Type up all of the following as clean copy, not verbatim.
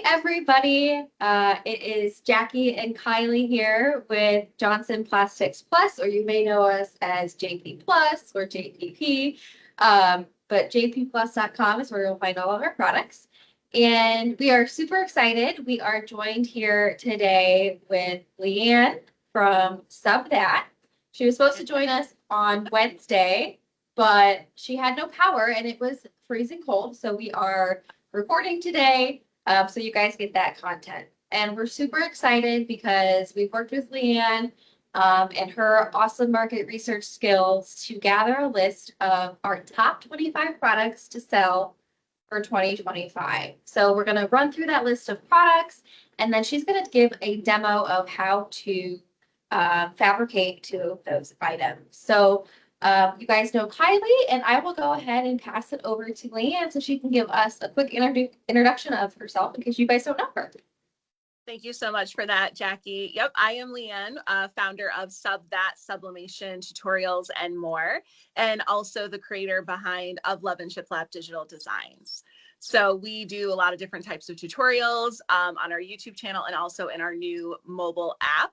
everybody. It is Jackie and Kylie here with Johnson Plastics Plus, or you may know us as JP Plus or JPP. But jpplus.com is where you'll find all of our products. And we are super excited. We are joined here today with Leanne from Sub That. She was supposed to join us on Wednesday, but she had no power and it was freezing cold. So we are recording today. So you guys get that content. And we're super excited because we've worked with Leanne and her awesome market research skills to gather a list of our top 25 products to sell for 2025. So we're going to run through that list of products, and then she's going to give a demo of how to fabricate two of those items. So you guys know Kylie, and I will go ahead and pass it over to Leanne so she can give us a quick introduction of herself because you guys don't know her. Thank you so much for that, Jackie. Yep, I am Leanne, founder of Sub That Sublimation Tutorials and more, and also the creator behind Of Love and Shiplap Digital Designs. So we do a lot of different types of tutorials on our YouTube channel and also in our new mobile app.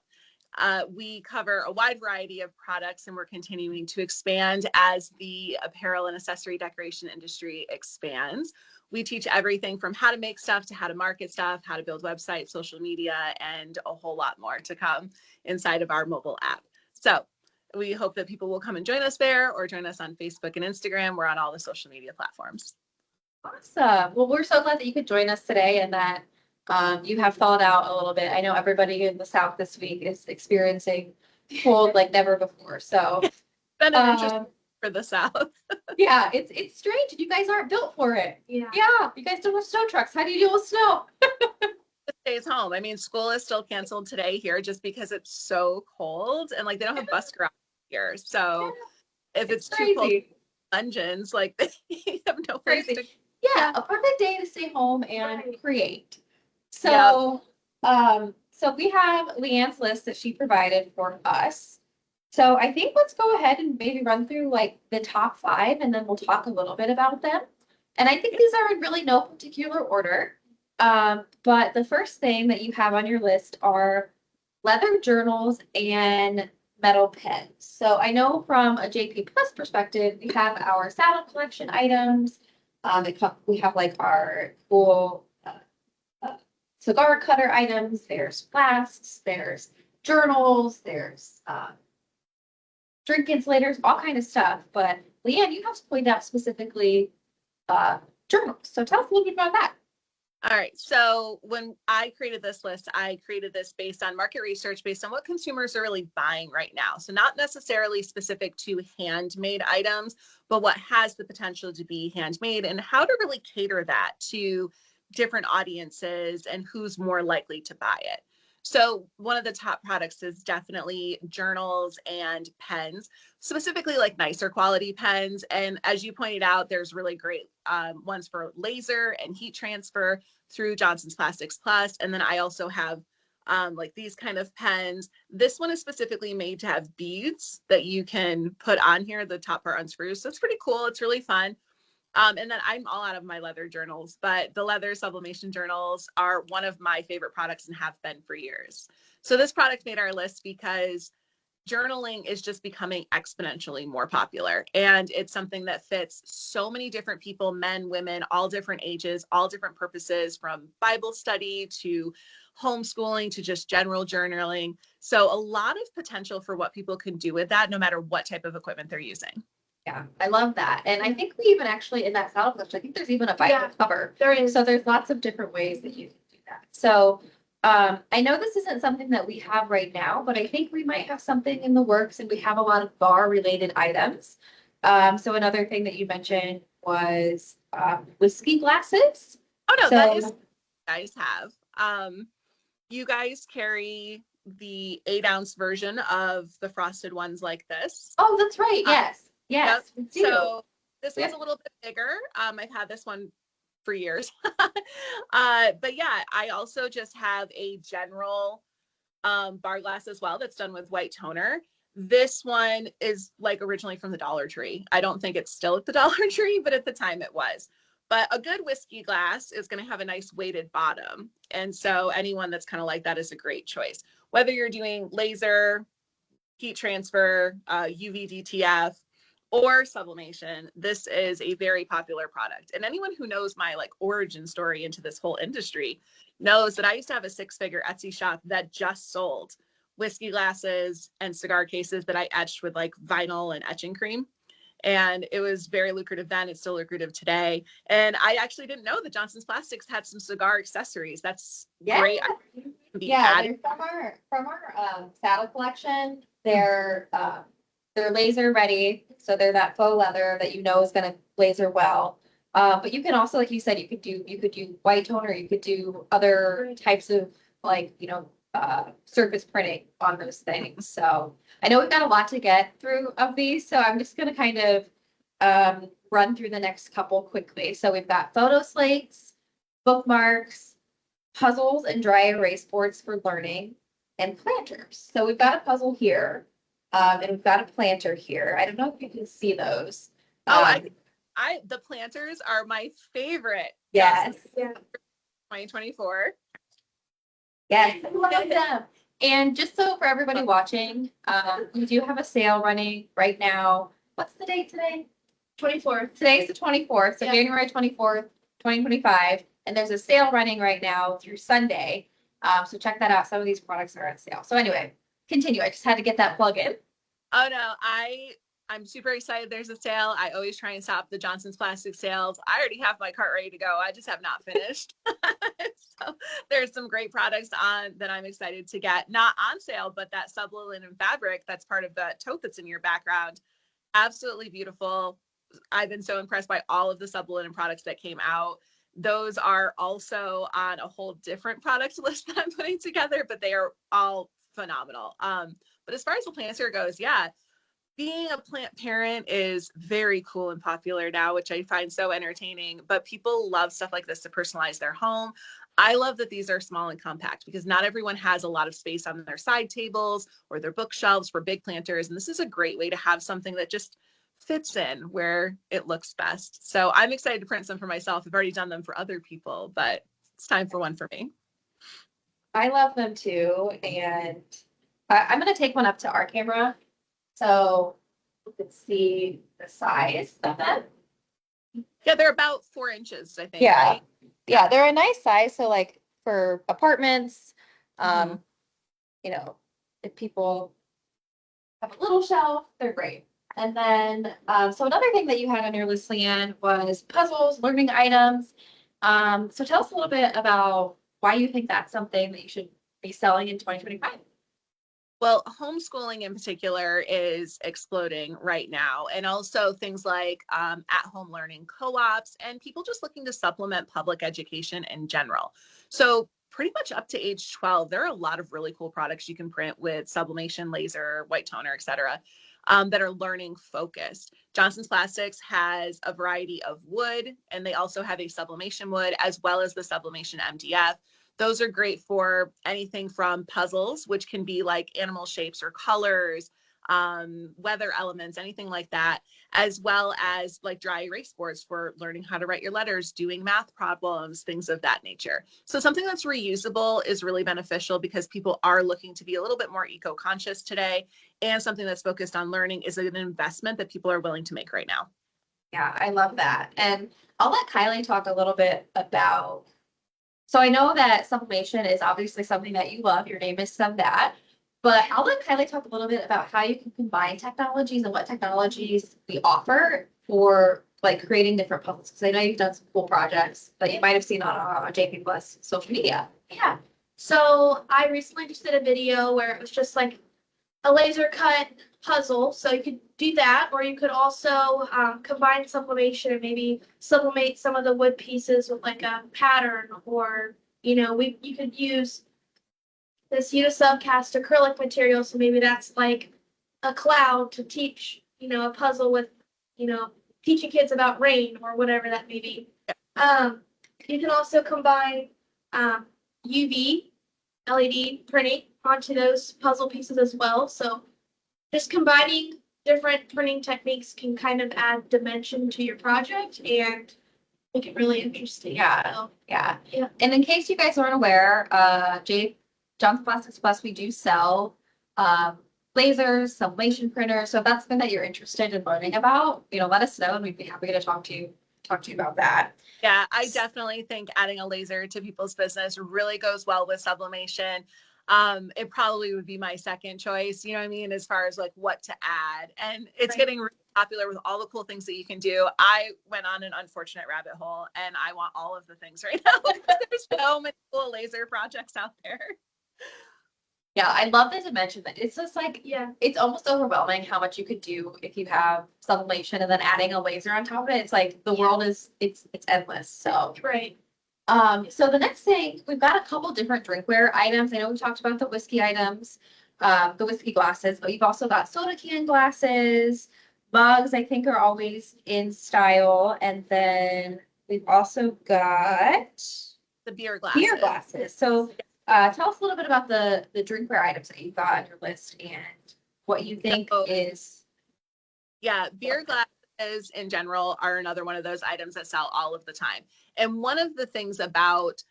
We cover a wide variety of products, and we're continuing to expand as the apparel and accessory decoration industry expands. We teach everything from how to make stuff to how to market stuff, how to build websites, social media, and a whole lot more to come inside of our mobile app. So we hope that people will come and join us there or join us on Facebook and Instagram. We're on all the social media platforms. Awesome. Well, we're so glad that you could join us today and that you have thawed out a little bit. I know everybody in the South this week is experiencing cold like never before. So it's been an interesting for the South. Yeah, it's strange. You guys aren't built for it. Yeah, you guys don't have snow trucks. How do you deal with snow? Stays home. I mean, school is still canceled today here just because it's so cold, and like they don't have bus garage here. So if it's too cold, dungeons like they have no place to. Yeah, a perfect day to stay home and create. So, so we have Leanne's list that she provided for us. So I think let's go ahead and maybe run through like the top 5 and then we'll talk a little bit about them. And I think these are in really no particular order. But the first thing that you have on your list are leather journals and metal pens. So I know from a JP Plus perspective, we have our saddle collection items. We have like our cool cigar cutter items. There's flasks, there's journals, there's drink insulators, all kind of stuff. But Leanne, you have to point out specifically journals. So tell us a little bit about that. All right. So when I created this list, I created this based on market research, based on what consumers are really buying right now. So not necessarily specific to handmade items, but what has the potential to be handmade and how to really cater that to different audiences and who's more likely to buy it. So one of the top products is definitely journals and pens, specifically like nicer quality pens. And as you pointed out, there's really great ones for laser and heat transfer through Johnson's Plastics Plus. And then I also have like these kind of pens. This one is specifically made to have beads that you can put on here. The top part unscrews. So it's pretty cool. It's really fun. And then I'm all out of my leather journals, but the leather sublimation journals are one of my favorite products and have been for years. So this product made our list because journaling is just becoming exponentially more popular. And it's something that fits so many different people, men, women, all different ages, all different purposes, from Bible study to homeschooling to just general journaling. So a lot of potential for what people can do with that, no matter what type of equipment they're using. Yeah, I love that. And I think we even actually in that saddle collection, I think there's even a Bible cover. There is. So there's lots of different ways that you can do that. So I know this isn't something that we have right now, but I think we might have something in the works, and we have a lot of bar related items. So another thing that you mentioned was whiskey glasses. Oh no, that is what you guys have. You guys carry the 8-ounce version of the frosted ones like this. Oh, that's right. Yes. Yes. Yep. So this one's a little bit bigger. I've had this one for years. But yeah, I also just have a general bar glass as well that's done with white toner. This one is like originally from the Dollar Tree. I don't think it's still at the Dollar Tree, but at the time it was. But a good whiskey glass is going to have a nice weighted bottom. And so anyone that's kind of like that is a great choice. Whether you're doing laser, heat transfer, UV DTF, or sublimation, this is a very popular product. And anyone who knows my like origin story into this whole industry knows that I used to have a 6-figure Etsy shop that just sold whiskey glasses and cigar cases that I etched with like vinyl and etching cream. And it was very lucrative then. It's still lucrative today. And I actually didn't know that Johnson's Plastics had some cigar accessories. That's great. Yeah, they're from our saddle collection. They're laser ready, so they're that faux leather that you know is going to laser well. But you can also, like you said, you could do white toner, you could do other types of like surface printing on those things. So I know we've got a lot to get through of these, so I'm just going to kind of run through the next couple quickly. So we've got photo slates, bookmarks, puzzles and dry erase boards for learning, and planters. So we've got a puzzle here, and we've got a planter here. I don't know if you can see those. The planters are my favorite. Yes. 2024. Yes, I love them. And just so for everybody watching, we do have a sale running right now. What's the date today? 24th. Today's the 24th, so yeah. January 24th, 2025. And there's a sale running right now through Sunday. So check that out. Some of these products are on sale. So anyway, continue. I just had to get that plug in. Oh no, I'm super excited there's a sale. I always try and stop the Johnson's Plastic sales. I already have my cart ready to go. I just have not finished. So there's some great products on that I'm excited to get. Not on sale, but that sublinen fabric that's part of the tote that's in your background. Absolutely beautiful. I've been so impressed by all of the sublinen products that came out. Those are also on a whole different product list that I'm putting together, but they are all phenomenal. But as far as the planter goes, yeah, being a plant parent is very cool and popular now, which I find so entertaining, but people love stuff like this to personalize their home. I love that these are small and compact because not everyone has a lot of space on their side tables or their bookshelves for big planters. And this is a great way to have something that just fits in where it looks best. So I'm excited to print some for myself. I've already done them for other people, but it's time for one for me. I love them too. And I'm going to take one up to our camera so you can see the size of them. Yeah, they're about 4 inches, I think. Yeah. Right? Yeah, they're a nice size. So like for apartments, if people have a little shelf, they're great. And then, so another thing that you had on your list, Leanne, was puzzles, learning items. So tell us a little bit about why you think that's something that you should be selling in 2025. Well, homeschooling in particular is exploding right now. And also things like at-home learning co-ops and people just looking to supplement public education in general. So pretty much up to age 12, there are a lot of really cool products you can print with sublimation, laser, white toner, et cetera, that are learning focused. Johnson's Plastics has a variety of wood, and they also have a sublimation wood as well as the sublimation MDF. Those are great for anything from puzzles, which can be like animal shapes or colors, weather elements, anything like that, as well as like dry erase boards for learning how to write your letters, doing math problems, things of that nature. So something that's reusable is really beneficial because people are looking to be a little bit more eco-conscious today, and something that's focused on learning is an investment that people are willing to make right now. Yeah, I love that. And I'll let Kylie talk a little bit about. So I know that sublimation is obviously something that you love. Your name is Sub That. But I'll let Kylie talk a little bit about how you can combine technologies and what technologies we offer for like creating different puzzles. Because I know you've done some cool projects that you might have seen on JP Plus social media. Yeah. So I recently just did a video where it was just like a laser cut puzzle. So you could do that, or you could also combine sublimation and maybe sublimate some of the wood pieces with like a pattern, or you could use this Unisubcast acrylic material. So maybe that's like a cloud to teach a puzzle with teaching kids about rain or whatever that may be. You can also combine UV LED printing onto those puzzle pieces as well. So just combining different printing techniques can kind of add dimension to your project and make it really interesting. Yeah. So, Yeah. Yeah. And in case you guys aren't aware, Johnson Plastics Plus, we do sell lasers, sublimation printers. So if that's something that you're interested in learning about, let us know and we'd be happy to talk to you about that. Yeah, I definitely think adding a laser to people's business really goes well with sublimation. It probably would be my second choice, you know what I mean, as far as like what to add. And it's Right. getting really popular with all the cool things that you can do. I went on an unfortunate rabbit hole and I want all of the things right now. There's so many cool laser projects out there. Yeah, I love the dimension that it's just like Yeah. it's almost overwhelming how much you could do if you have sublimation and then adding a laser on top of it. It's like the world is it's endless. So Right. so the next thing, we've got a couple different drinkware items. I know we talked about the whiskey items, the whiskey glasses, but you've also got soda can glasses, mugs, I think are always in style. And then we've also got The beer glasses. beer glasses. So tell us a little bit about the drinkware items that you've got on your list and what you think So- is. Yeah, beer glasses in general are another one of those items that sell all of the time. And one of the things about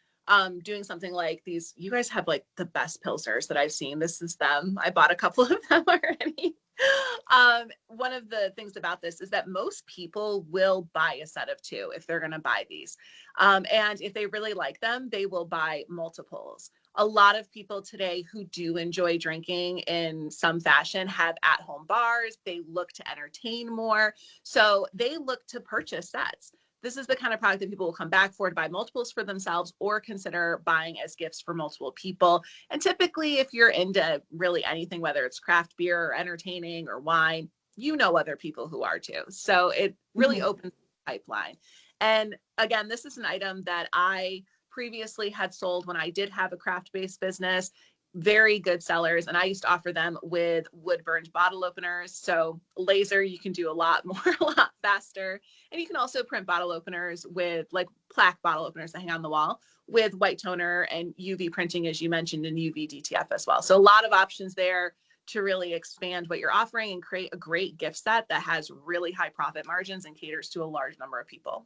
doing something like these, you guys have like the best pilsners that I've seen. This is them. I bought a couple of them already. One of the things about this is that most people will buy a set of two if they're going to buy these. And if they really like them, they will buy multiples. A lot of people today who do enjoy drinking in some fashion have at-home bars. They look to entertain more. So they look to purchase sets. This is the kind of product that people will come back for to buy multiples for themselves or consider buying as gifts for multiple people. And typically, if you're into really anything, whether it's craft beer or entertaining or wine, you know other people who are too. So it really opens the pipeline. And again, this is an item that I previously had sold when I did have a craft-based business. Very good sellers, and I used to offer them with wood burned bottle openers. So laser, you can do a lot more, a lot faster. And you can also print bottle openers with like plaque bottle openers that hang on the wall with white toner and UV printing, as you mentioned, and UV DTF as well. So a lot of options there to really expand what you're offering and create a great gift set that has really high profit margins and caters to a large number of people.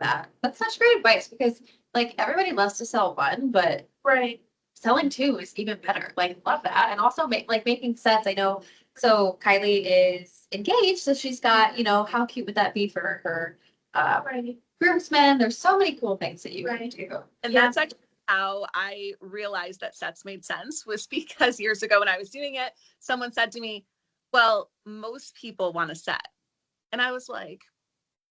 That. That's such great advice because like everybody loves to sell one, but Right. selling two is even better. Like love that. And also making sets. I know so Kylie is engaged, so she's got, how cute would that be for her Right. groomsmen? There's so many cool things that you can Right. do. And Yeah. that's actually how I realized that sets made sense, was because years ago when I was doing it, someone said to me, well, most people want a set. And I was like,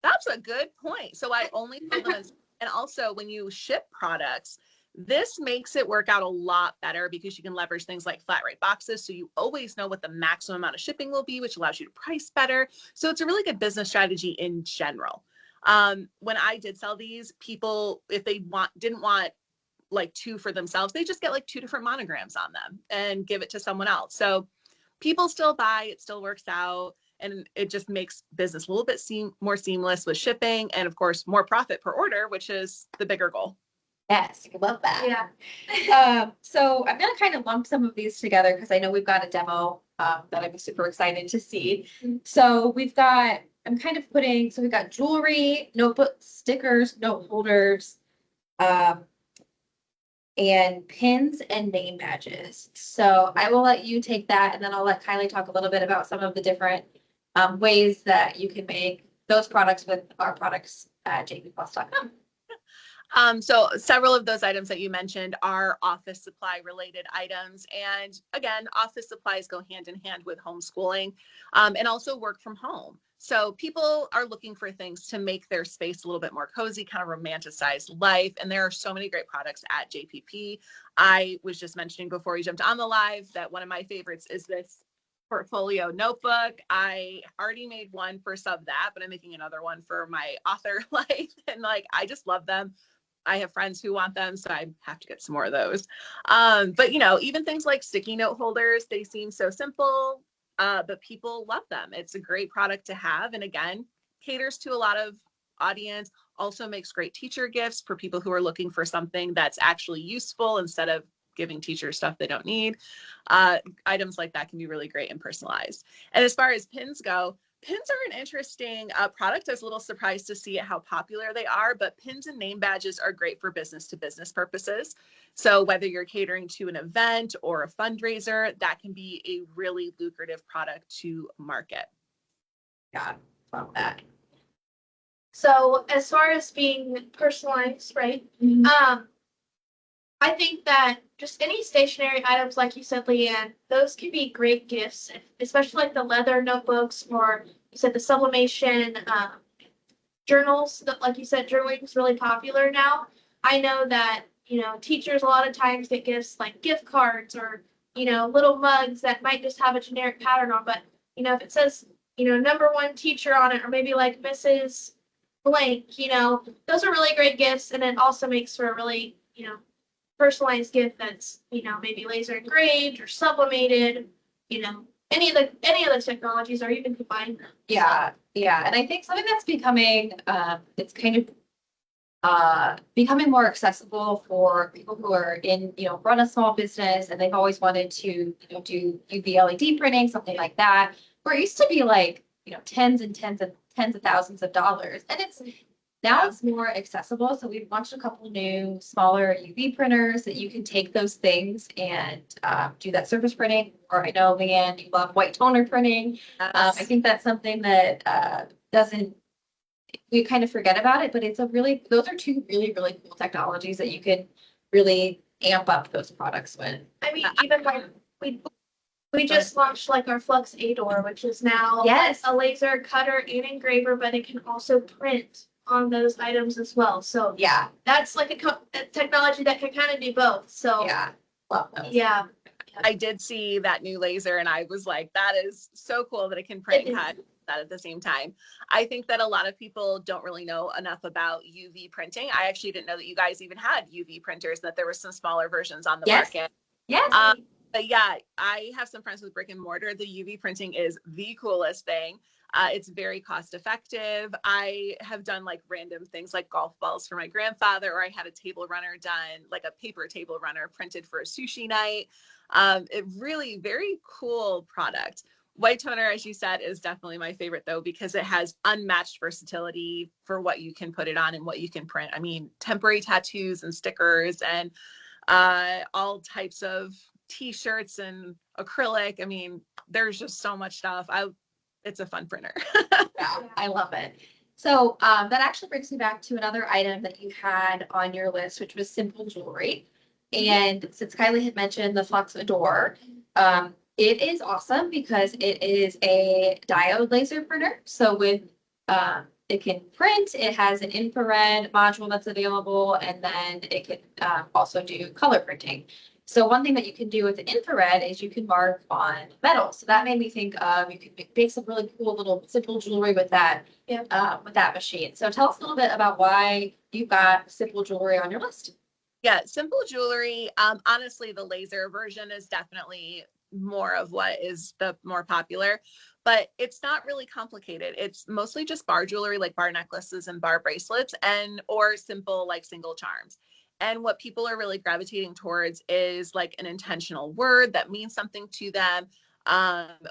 that's a good point. So I only sold them and also when you ship products, this makes it work out a lot better because you can leverage things like flat rate boxes. So you always know what the maximum amount of shipping will be, which allows you to price better. So it's a really good business strategy in general. When I did sell these, people, if they didn't want like two for themselves, they just get like two different monograms on them and give it to someone else. So people still buy, it still works out. And it just makes business a little bit more seamless with shipping and of course more profit per order, which is the bigger goal. Yes, I love that. Yeah. So I'm gonna kind of lump some of these together because I know we've got a demo that I'm super excited to see. Mhm. So we've got, so we've got jewelry, notebooks, stickers, note holders, and pins and name badges. So I will let you take that and then I'll let Kylie talk a little bit about some of the different ways that you can make those products with our products at jpplus.com. So several of those items that you mentioned are office supply related items. And again, office supplies go hand in hand with homeschooling and also work from home. So people are looking for things to make their space a little bit more cozy, kind of romanticize life. And there are so many great products at JPP. I was just mentioning before we jumped on the live that one of my favorites is this portfolio notebook. I already made one for Sub That, but I'm making another one for my author life. And like, I just love them. I have friends who want them, so I have to get some more of those. But even things like sticky note holders, they seem so simple, but people love them. It's a great product to have. And again, caters to a lot of audience, also makes great teacher gifts for people who are looking for something that's actually useful instead of giving teachers stuff they don't need. Items like that can be really great and personalized. And as far as pins go, Pins are an interesting product. I was a little surprised to see how popular they are, but pins and name badges are great for business to business purposes. So whether you're catering to an event or a fundraiser, that can be a really lucrative product to market. Yeah, love that. So as far as being personalized, right? I think that just any stationary items, like you said, Leanne, those can be great gifts, especially like the leather notebooks or you said the sublimation journals. That, like you said, journaling is really popular now. I know that teachers a lot of times get gifts like gift cards or little mugs that might just have a generic pattern on, but if it says #1 teacher on it, or maybe like Mrs. Blank, those are really great gifts, and it also makes for a really personalized gift that's maybe laser engraved or sublimated, any of the technologies, or even combine them. Yeah, yeah, and I think something that's becoming it's kind of becoming more accessible for people who are in run a small business and they've always wanted to do UV LED printing, something like that, where it used to be like tens and tens of thousands of dollars, and now it's more accessible. So we've launched a couple new smaller UV printers that you can take those things and do that surface printing. Or I know, Leanne, you love white toner printing. I think that's something that we kind of forget about it, but those are two really, really cool technologies that you can really amp up those products with. I mean, even like we just launched like our Flux A-Door, which is now a laser cutter and engraver, but it can also print on those items as well. So yeah, that's like a technology that can kind of do both. So yeah, love those. Yeah. I did see that new laser and I was like, that is so cool that it can print and cut that at the same time. I think that a lot of people don't really know enough about UV printing. I actually didn't know that you guys even had UV printers, that there were some smaller versions on the market. Yes. But yeah, I have some friends with brick and mortar. The UV printing is the coolest thing. It's very cost effective. I have done like random things like golf balls for my grandfather, or I had a table runner done, like a paper table runner printed for a sushi night. It really very cool product. White toner, as you said, is definitely my favorite though, because it has unmatched versatility for what you can put it on and what you can print. I mean, temporary tattoos and stickers and all types of t-shirts and acrylic. I mean, there's just so much stuff. It's a fun printer. Yeah, I love it. So that actually brings me back to another item that you had on your list, which was simple jewelry. And since Kylie had mentioned the Flux A-Door, it is awesome because it is a diode laser printer. So it can print, it has an infrared module that's available, and then it can also do color printing. So one thing that you can do with the infrared is you can mark on metal. So that made me think of, you could make some really cool little simple jewelry with that machine. So tell us a little bit about why you've got simple jewelry on your list. Yeah, simple jewelry. Honestly, the laser version is definitely more of what is the more popular, but it's not really complicated. It's mostly just bar jewelry, like bar necklaces and bar bracelets, or simple like single charms. And what people are really gravitating towards is like an intentional word that means something to them,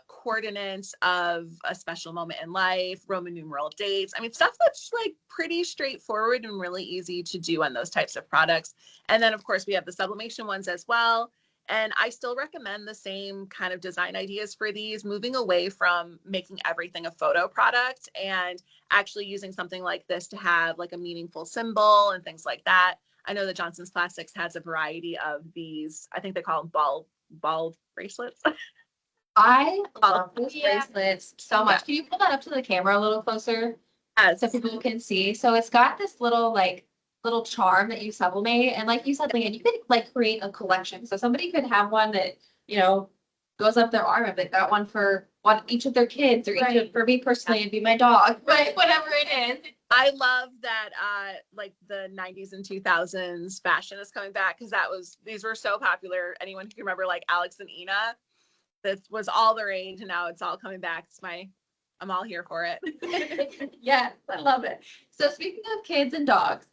coordinates of a special moment in life, Roman numeral dates. I mean, stuff that's like pretty straightforward and really easy to do on those types of products. And then of course we have the sublimation ones as well. And I still recommend the same kind of design ideas for these, moving away from making everything a photo product and actually using something like this to have like a meaningful symbol and things like that. I know that Johnson's Plastics has a variety of these. I think they call them ball bracelets. I love those bracelets so much. Can you pull that up to the camera a little closer? So people can see. So it's got this little charm that you sublimate. And like you said, Leanne, you could like create a collection. So somebody could have one that, goes up their arm. If they've got one for each of their kids, or for me personally, it'd be my dog, right? Whatever it is. I love that like the 90s and 2000s fashion is coming back, because these were so popular. Anyone who can remember like Alex and Ina, this was all the rage, and now it's all coming back. I'm all here for it. Yes, I love it. So speaking of kids and dogs,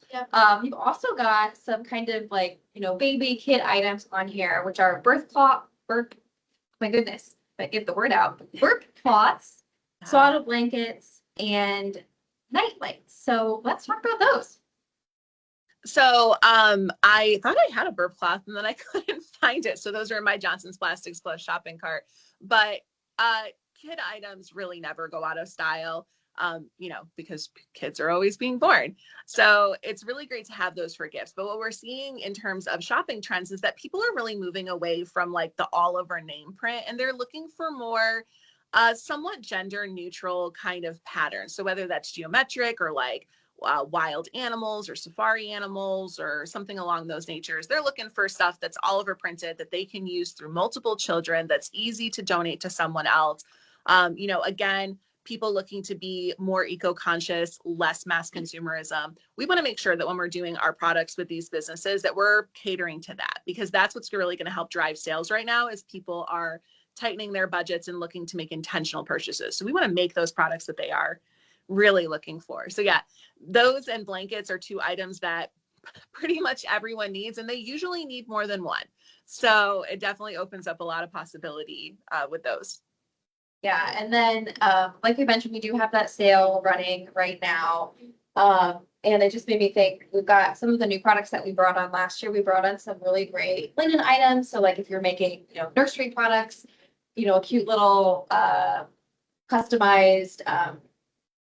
you've also got some kind of like, baby kid items on here, which are my goodness, if I get the word out, birth cloths swaddle blankets, and night lights. So let's talk about those. So I thought I had a burp cloth and then I couldn't find it. So those are in my Johnson's Plastics Plus shopping cart. But kid items really never go out of style, because kids are always being born. So it's really great to have those for gifts. But what we're seeing in terms of shopping trends is that people are really moving away from like the all over name print, and they're looking for more somewhat gender neutral kind of patterns. So whether that's geometric or like wild animals or safari animals or something along those natures, they're looking for stuff that's all over printed that they can use through multiple children, that's easy to donate to someone else. Again, people looking to be more eco-conscious, less mass consumerism. We want to make sure that when we're doing our products with these businesses that we're catering to that, because that's what's really going to help drive sales right now is people are tightening their budgets and looking to make intentional purchases. So we want to make those products that they are really looking for. So yeah, those and blankets are two items that pretty much everyone needs, and they usually need more than one. So it definitely opens up a lot of possibility with those. Yeah, and then like we mentioned, we do have that sale running right now. And it just made me think we've got some of the new products that we brought on last year. We brought on some really great linen items. So like if you're making, nursery products, a cute little customized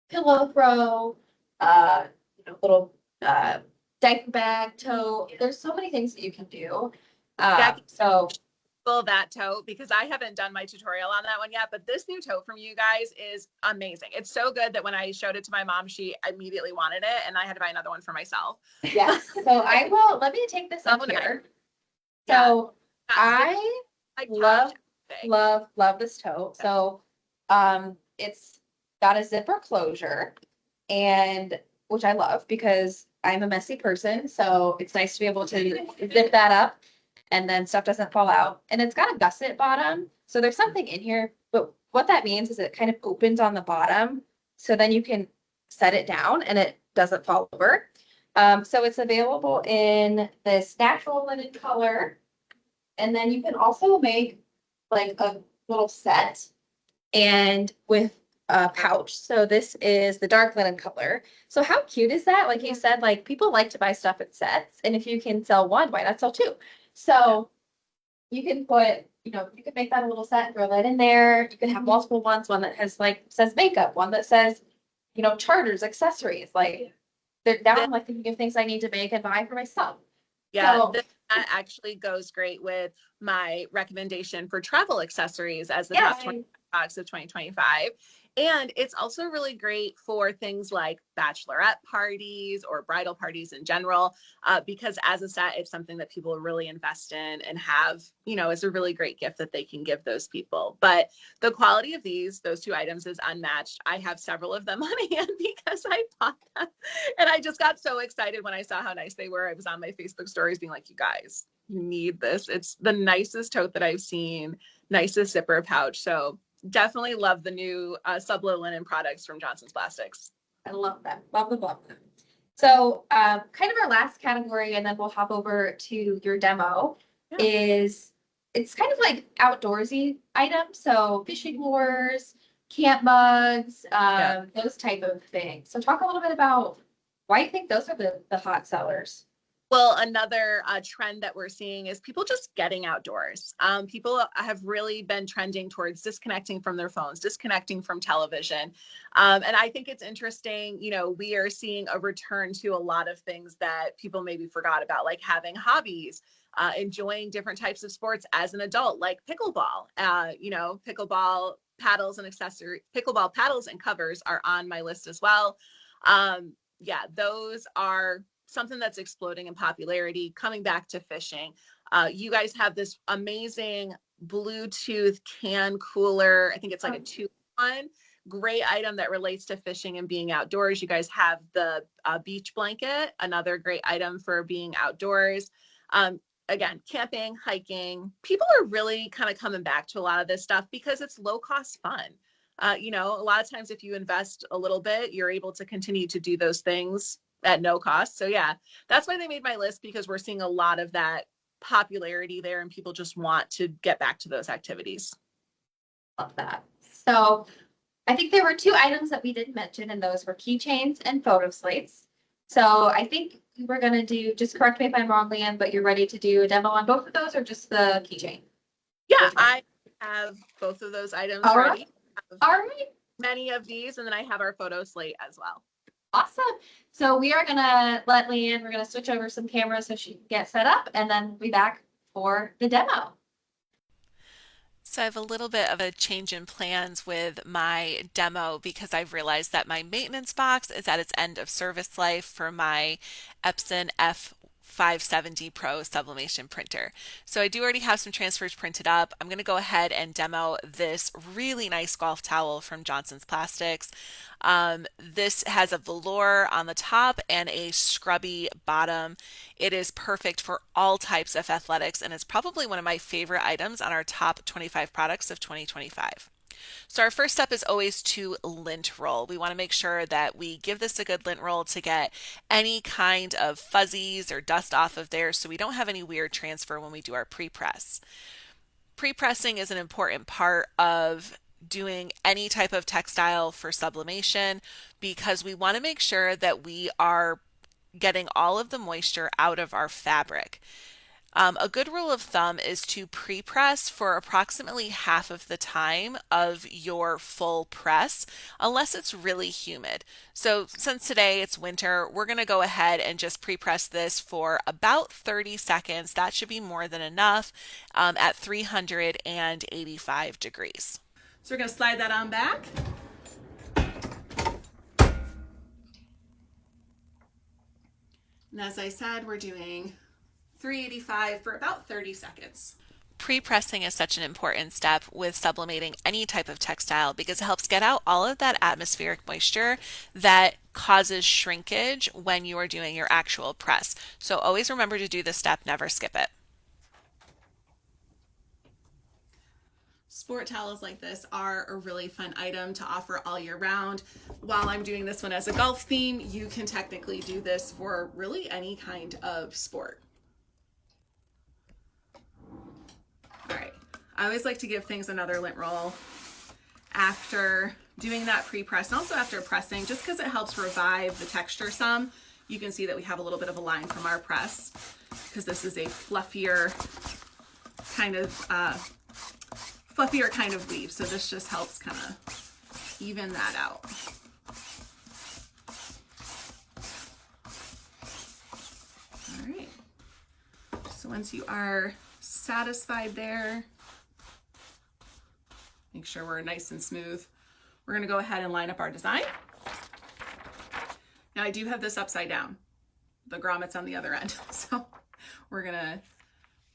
pillow throw, little diaper bag, tote. There's so many things that you can do. So that tote, because I haven't done my tutorial on that one yet, but this new tote from you guys is amazing. It's so good that when I showed it to my mom, she immediately wanted it, and I had to buy another one for myself. Yes. So let me take this up here. So I love this tote. So it's got a zipper closure, and which I love because I'm a messy person. So it's nice to be able to zip that up and then stuff doesn't fall out. And it's got a gusset bottom. So there's something in here, but what that means is it kind of opens on the bottom. So then you can set it down and it doesn't fall over. So it's available in this natural linen color. And then you can also make like a little set and with a pouch. So this is the dark linen color. So how cute is that? Like you said, like people like to buy stuff in sets. And if you can sell one, why not sell two? So you can put, you can make that a little set, throw that in there. You can have multiple ones, one that has says makeup, one that says, charters, accessories. Like now I'm like thinking of things I need to make and buy for myself. Yeah, so, that actually goes great with my recommendation for travel accessories as the top 20 products of 2025. And it's also really great for things like bachelorette parties or bridal parties in general, because as a set, it's something that people really invest in and have, is a really great gift that they can give those people. But the quality of those two items is unmatched. I have several of them on hand because I bought them. And I just got so excited when I saw how nice they were. I was on my Facebook stories being like, you guys, you need this. It's the nicest tote that I've seen, nicest zipper pouch. So definitely love the new Sublo linen products from Johnson's Plastics. I love them. Love them. So kind of our last category, and then we'll hop over to your demo, is it's kind of like outdoorsy items. So fishing lures, camp mugs, those type of things. So talk a little bit about why you think those are the hot sellers. Well, another trend that we're seeing is people just getting outdoors. People have really been trending towards disconnecting from their phones, disconnecting from television. And I think it's interesting, we are seeing a return to a lot of things that people maybe forgot about, like having hobbies, enjoying different types of sports as an adult, like pickleball. Pickleball paddles and pickleball paddles and covers are on my list as well. Those are something that's exploding in popularity. Coming back to fishing, you guys have this amazing Bluetooth can cooler. I think it's like a 2-in-1. Great item that relates to fishing and being outdoors. You guys have the beach blanket, another great item for being outdoors. Again, camping, hiking. People are really kind of coming back to a lot of this stuff because it's low cost fun. A lot of times if you invest a little bit, you're able to continue to do those things at no cost. So yeah, that's why they made my list, because we're seeing a lot of that popularity there and people just want to get back to those activities. Love that. So I think there were two items that we didn't mention, and those were keychains and photo slates. So I think we're gonna do, just correct me if I'm wrong, Leanne, but you're ready to do a demo on both of those or just the keychain? Yeah, I have both of those items All ready. right. All right. Many of these, and then I have our photo slate as well. Awesome. So we are gonna let Leanne, we're gonna switch over some cameras so she can get set up and then we'll be back for the demo. So I have a little bit of a change in plans with my demo because I've realized that my maintenance box is at its end of service life for my Epson F570 Pro sublimation printer. So I do already have some transfers printed up. I'm going to go ahead and demo this really nice golf towel from Johnson's Plastics. This has a velour on the top and a scrubby bottom. It is perfect for all types of athletics and it's probably one of my favorite items on our top 25 products of 2025. So our first step is always to lint roll. We want to make sure that we give this a good lint roll to get any kind of fuzzies or dust off of there so we don't have any weird transfer when we do our pre-press. Pre-pressing is an important part of doing any type of textile for sublimation because we want to make sure that we are getting all of the moisture out of our fabric. A good rule of thumb is to pre-press for approximately half of the time of your full press, unless it's really humid. So since today it's winter, we're going to go ahead and just pre-press this for about 30 seconds. That should be more than enough at 385 degrees. So we're going to slide that on back. And as I said, we're doing 385 for about 30 seconds. Pre-pressing is such an important step with sublimating any type of textile because it helps get out all of that atmospheric moisture that causes shrinkage when you are doing your actual press. So always remember to do this step, never skip it. Sport towels like this are a really fun item to offer all year round. While I'm doing this one as a golf theme, you can technically do this for really any kind of sport. All right, I always like to give things another lint roll after doing that pre-press and also after pressing, just because it helps revive the texture some. You can see that we have a little bit of a line from our press because this is a fluffier kind of weave. So this just helps kind of even that out. All right. So once you are satisfied there, make sure we're nice and smooth. We're going to go ahead and line up our design. Now I do have this upside down. The grommets on the other end. So we're going to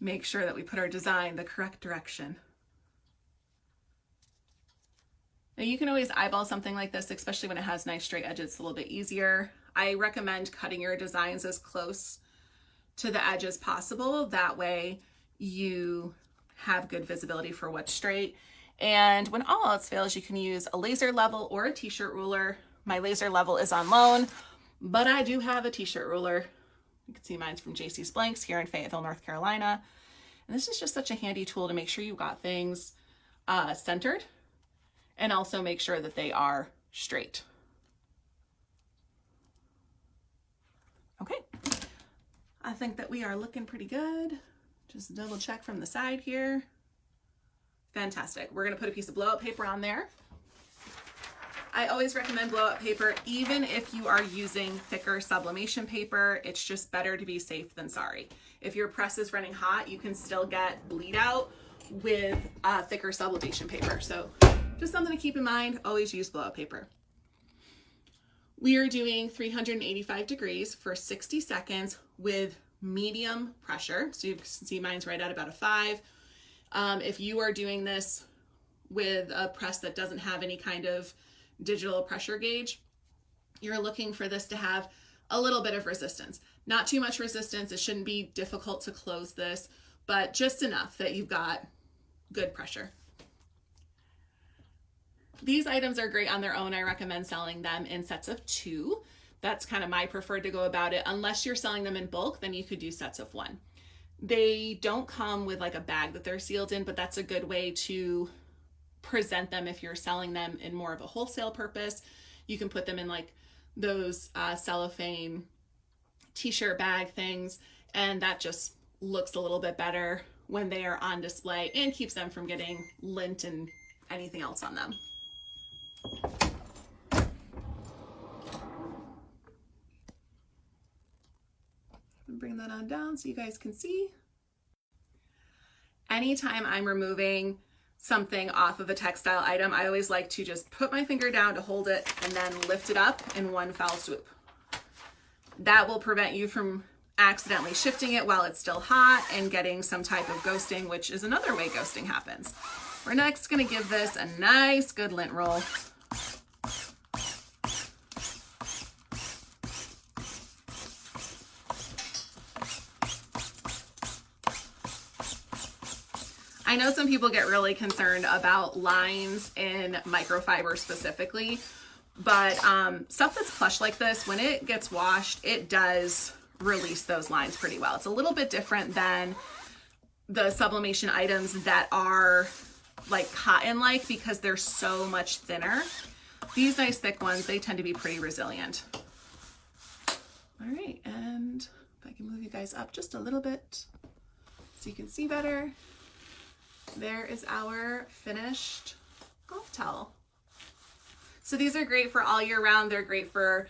make sure that we put our design the correct direction. Now you can always eyeball something like this, especially when it has nice straight edges. It's a little bit easier. I recommend cutting your designs as close to the edge as possible. That way you have good visibility for what's straight. And when all else fails, you can use a laser level or a t-shirt ruler. My laser level is on loan, but I do have a t-shirt ruler. You can see mine's from JC's Blanks here in Fayetteville, North Carolina. And this is just such a handy tool to make sure you've got things centered and also make sure that they are straight. Okay, I think that we are looking pretty good. Just double check from the side here. Fantastic. We're gonna put a piece of blow up paper on there. I always recommend blow up paper, even if you are using thicker sublimation paper. It's just better to be safe than sorry. If your press is running hot, you can still get bleed out with thicker sublimation paper. So just something to keep in mind, always use blow up paper. We are doing 385 degrees for 60 seconds with medium pressure. So you can see mine's right at about a 5. If you are doing this with a press that doesn't have any kind of digital pressure gauge, you're looking for this to have a little bit of resistance. Not too much resistance. It shouldn't be difficult to close this, but just enough that you've got good pressure. These items are great on their own. I recommend selling them in sets of 2. That's kind of my preferred to go about it. Unless you're selling them in bulk, then you could do sets of 1. They don't come with like a bag that they're sealed in, but that's a good way to present them if you're selling them in more of a wholesale purpose. You can put them in like those cellophane t-shirt bag things, and that just looks a little bit better when they are on display and keeps them from getting lint and anything else on them. Bring that on down so you guys can see. Anytime I'm removing something off of a textile item, I always like to just put my finger down to hold it and then lift it up in one foul swoop. That will prevent you from accidentally shifting it while it's still hot and getting some type of ghosting, which is another way ghosting happens. We're next going to give this a nice good lint roll. I know some people get really concerned about lines in microfiber specifically, but stuff that's plush like this, when it gets washed, it does release those lines pretty well. It's a little bit different than the sublimation items that are like cotton-like because they're so much thinner. These nice thick ones, they tend to be pretty resilient. All right, and if I can move you guys up just a little bit so you can see better. There is our finished golf towel. So these are great for all year round. They're great for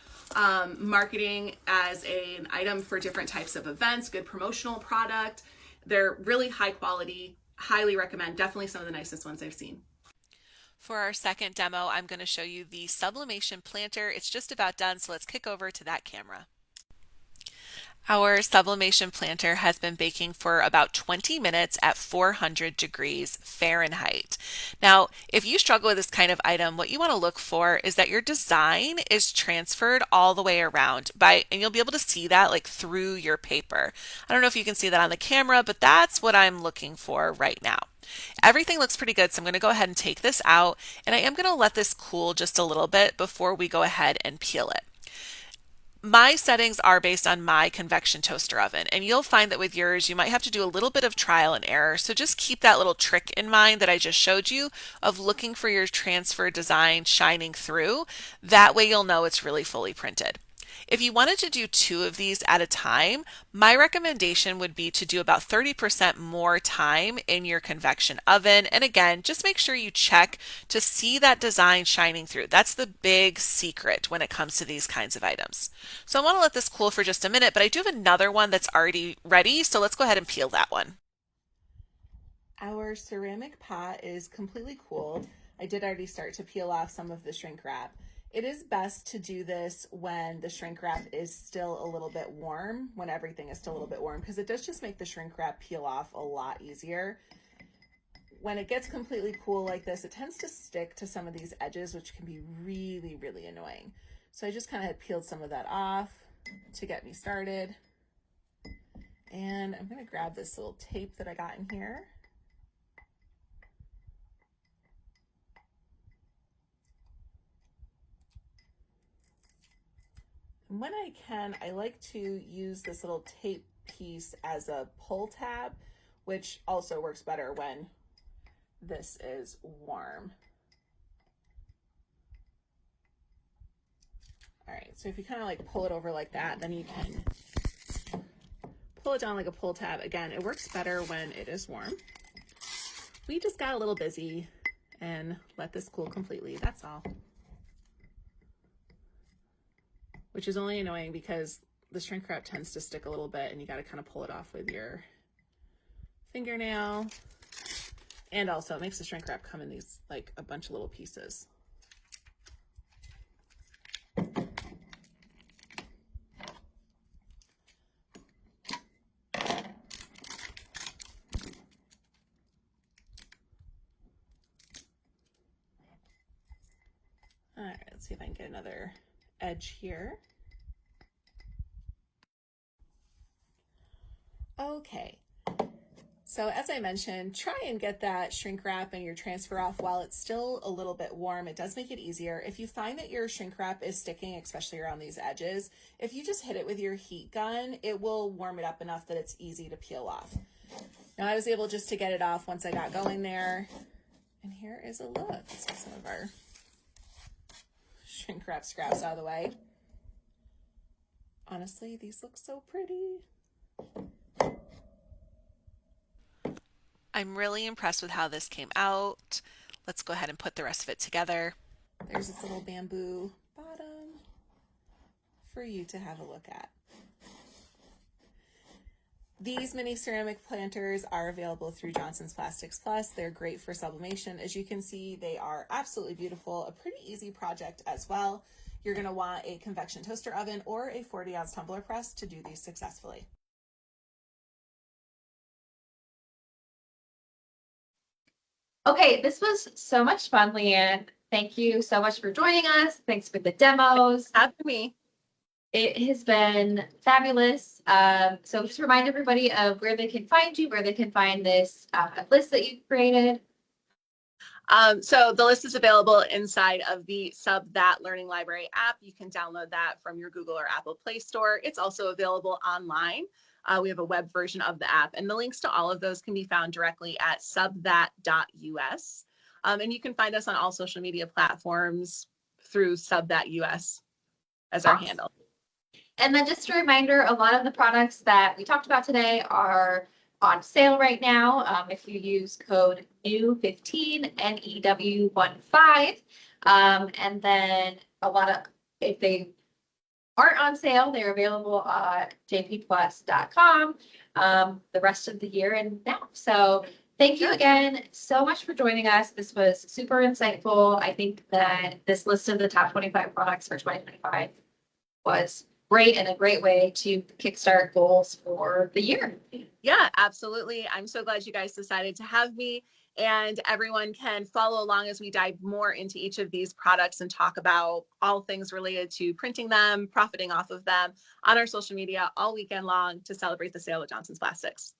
marketing as an item for different types of events, good promotional product. They're really high quality, highly recommend, definitely some of the nicest ones I've seen. For our second demo, I'm going to show you the sublimation planter. It's just about done, so let's kick over to that camera. Our sublimation planter has been baking for about 20 minutes at 400 degrees Fahrenheit. Now, if you struggle with this kind of item, what you want to look for is that your design is transferred all the way around and you'll be able to see that like through your paper. I don't know if you can see that on the camera, but that's what I'm looking for right now. Everything looks pretty good, so I'm going to go ahead and take this out, and I am going to let this cool just a little bit before we go ahead and peel it. My settings are based on my convection toaster oven, and you'll find that with yours you might have to do a little bit of trial and error, so just keep that little trick in mind that I just showed you of looking for your transfer design shining through. That way you'll know it's really fully printed. If you wanted to do 2 of these at a time, my recommendation would be to do about 30% more time in your convection oven. And again, just make sure you check to see that design shining through. That's the big secret when it comes to these kinds of items. So I want to let this cool for just a minute, but I do have another one that's already ready. So let's go ahead and peel that one. Our ceramic pot is completely cooled. I did already start to peel off some of the shrink wrap. It is best to do this when the shrink wrap is still a little bit warm, when everything is still a little bit warm, because it does just make the shrink wrap peel off a lot easier. When it gets completely cool like this, it tends to stick to some of these edges, which can be really, really annoying. So I just kind of had peeled some of that off to get me started. And I'm going to grab this little tape that I got in here. And when I can, I like to use this little tape piece as a pull tab, which also works better when this is warm. All right, so if you kind of like pull it over like that, then you can pull it down like a pull tab. Again, it works better when it is warm. We just got a little busy and let this cool completely, that's all. Which is only annoying because the shrink wrap tends to stick a little bit and you got to kind of pull it off with your fingernail. And also it makes the shrink wrap come in these like a bunch of little pieces. All right, let's see if I can get another edge here. Okay, so as I mentioned, try and get that shrink wrap and your transfer off while it's still a little bit warm. It does make it easier. If you find that your shrink wrap is sticking, especially around these edges, if you just hit it with your heat gun, it will warm it up enough that it's easy to peel off. Now I was able just to get it off once I got going there. And here is a look. Let's get some of our shrink wrap scraps out of the way. Honestly, these look so pretty. I'm really impressed with how this came out. Let's go ahead and put the rest of it together. There's this little bamboo bottom for you to have a look at. These mini ceramic planters are available through Johnson's Plastics Plus. They're great for sublimation. As you can see, they are absolutely beautiful, a pretty easy project as well. You're going to want a convection toaster oven or a 40-ounce tumbler press to do these successfully. Okay, this was so much fun, Leanne. Thank you so much for joining us. Thanks for the demos. After me. It has been fabulous. So just remind everybody of where they can find you, where they can find this list that you created. So the list is available inside of the Sub That Learning Library app. You can download that from your Google or Apple Play Store. It's also available online. We have a web version of the app, and the links to all of those can be found directly at subthat.us. And you can find us on all social media platforms through subthat.us as our handle. And then just a reminder, a lot of the products that we talked about today are on sale right now. If you use code NEW15, NEW15, and then if they aren't on sale, they're available at jpplus.com the rest of the year and now. So thank you again so much for joining us. This was super insightful. I think that this list of the top 25 products for 2025 was great and a great way to kickstart goals for the year. Yeah, absolutely. I'm so glad you guys decided to have me, and everyone can follow along as we dive more into each of these products and talk about all things related to printing them, profiting off of them on our social media all weekend long to celebrate the sale of Johnson's Plastics.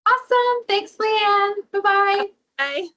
Awesome. Thanks, Leanne. Bye-bye. Bye.